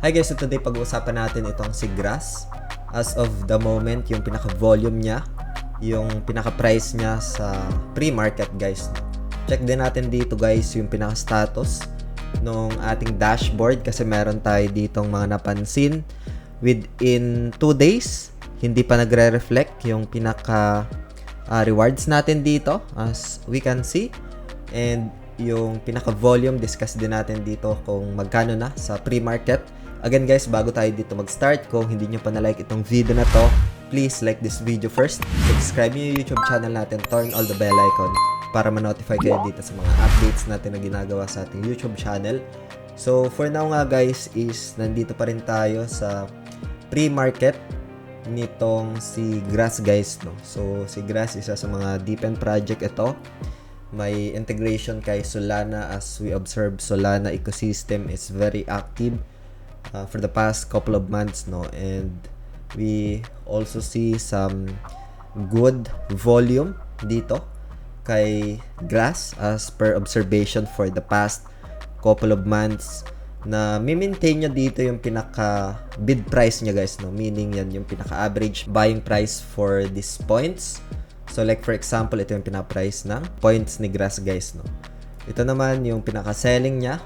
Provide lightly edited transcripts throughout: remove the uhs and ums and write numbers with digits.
Hi guys, so today pag-uusapan natin itong si Grass. As of the moment, yung pinaka-volume niya, yung pinaka-price niya sa pre-market guys. Check din natin dito guys yung pinaka-status nung ating dashboard kasi meron tayo ditong mga napansin within 2 days. Hindi pa nagre-reflect yung pinaka rewards natin dito as we can see. And yung pinaka-volume, discuss din natin dito kung magkano na sa pre-market. Again guys, bago tayo dito mag-start, kung hindi nyo pa na-like itong video na to, please like this video first. Subscribe nyo yung YouTube channel natin, turn all the bell icon para ma-notify kayo dito sa mga updates natin na ginagawa sa ating YouTube channel. So for now nga guys, is nandito pa rin tayo sa pre-market nitong si Grass guys, no? So si Grass, isa sa mga deep-end project ito. May integration kay Solana. As we observe, Solana ecosystem is very active for the past couple of months, no, and we also see some good volume dito kay Grass as per observation for the past couple of months na mi-maintain niya dito yung pinaka bid price niya guys, no, meaning yan yung pinaka average buying price for these points. So like for example, ito yung pinaka-price ng points ni Grass guys, no. Ito naman yung pinaka-selling niya,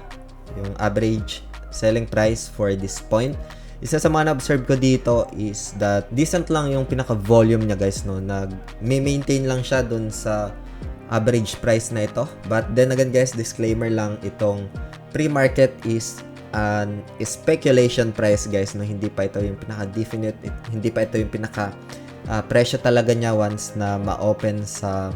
yung average selling price for this point. Isa sa mga na-observe ko dito is that decent lang yung pinaka-volume niya guys, no. Nag-maintain lang siya dun sa average price na ito. But then again guys, disclaimer lang, itong pre-market is an speculation price guys, no. Hindi pa ito yung pinaka-definite, hindi pa ito yung pinaka presyo talaga niya once na ma-open sa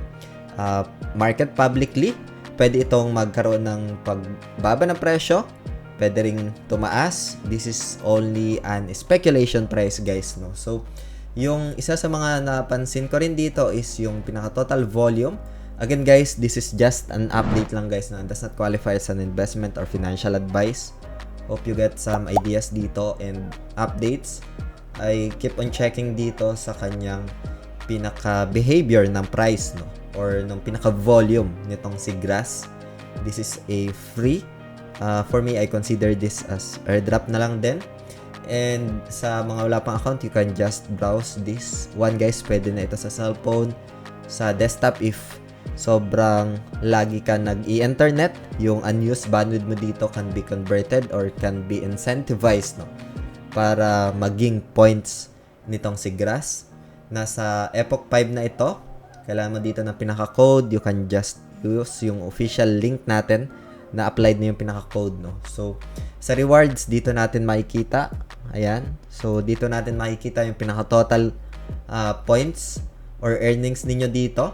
market publicly. Pwede itong magkaroon ng pagbaba ng presyo, pwede ring tumaas. This is only an speculation price guys, no. So yung isa sa mga napansin ko rin dito is yung pinaka total volume. Again guys, this is just an update lang guys, no. Does not qualify as an investment or financial advice. Hope you get some ideas dito and updates. I keep on checking dito sa kanyang pinaka behavior ng price, no, or ng pinaka volume nitong si Grass. This is a free. For me, I consider this as airdrop na lang din. And sa mga wala pang account, you can just browse this one guys. Pwede na ito sa cellphone, sa desktop if sobrang lagi ka nag-i-internet. Yung unused bandwidth mo dito can be converted or can be incentivized, no, para maging points nitong si Grass. Nasa Epoch 5 na ito. Kailangan mo dito ng pinaka-code. You can just use yung official link natin na applied na yung pinaka-code, no. So sa rewards, dito natin makikita. Ayan. So dito natin makikita yung pinaka-total points or earnings ninyo dito.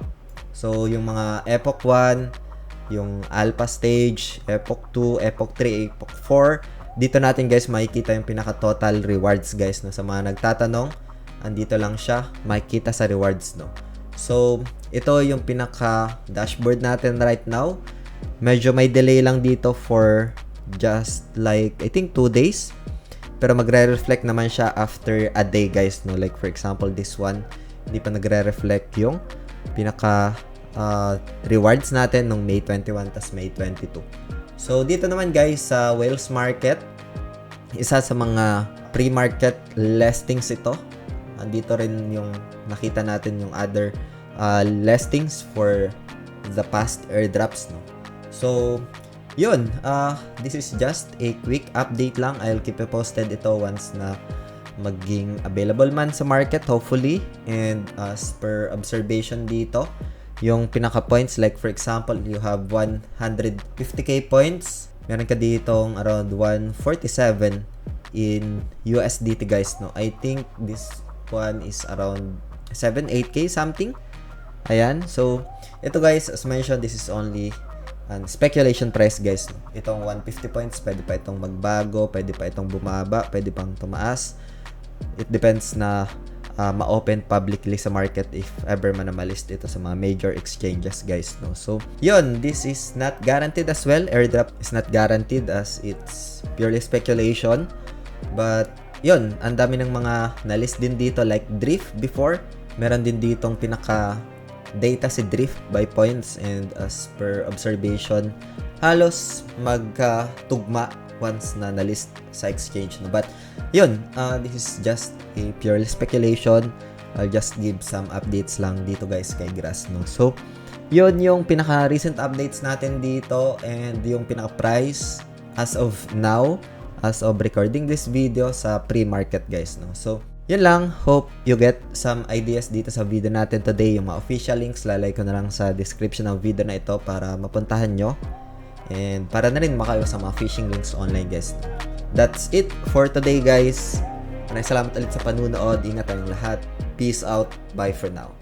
So yung mga Epoch 1, yung Alpha Stage, Epoch 2, Epoch 3, Epoch 4. Dito natin guys makikita yung pinaka-total rewards guys, no. Sa mga nagtatanong, andito lang siya, makikita sa rewards, no. So ito yung pinaka-dashboard natin right now. Medyo may delay lang dito for just like I think 2 days. Pero magre-reflect naman siya after a day guys, no. Like for example, this one, hindi pa nagre-reflect yung pinaka rewards natin nung May 21 tas May 22. So dito naman guys sa Whales Market, isa sa mga pre-market listings ito. Andito rin yung nakita natin yung other listings for the past airdrops, no. So yun, this is just a quick update lang. I'll keep you posted ito once na maging available man sa market, hopefully. And as per observation dito, yung pinaka points, like for example, you have 150k points, meron ka ditong around 147 in USDT guys, no. I think this one is around 7-8k something. Ayan. So ito guys, as mentioned, this is only an speculation price guys, no. Itong 150 points, pwede pa itong magbago, pwede pa itong bumaba, pwede pang tumaas. It depends na ma-open publicly sa market if ever man na malist ito sa mga major exchanges guys, no. So yun, this is not guaranteed as well. Airdrop is not guaranteed as it's purely speculation. But yun, ang dami ng mga na-list din dito like Drift before. Meron din ditong pinaka data si Drift by points, and as per observation, halos magkatugma once na na-list sa exchange, no? But yun, this is just a purely speculation. I'll just give some updates lang dito guys kay Grass, no? So yun yung pinaka-recent updates natin dito and yung pinaka-price as of now, as of recording this video sa pre-market guys, no? So yun lang, hope you get some ideas dito sa video natin today. Yung mga official links, lalagay ko na lang sa description ng video na ito para mapuntahan nyo. And para na rin makayo sa mga phishing links online guys. That's it for today guys. Maraming salamat ulit sa panunood. Ingat tayong lahat. Peace out. Bye for now.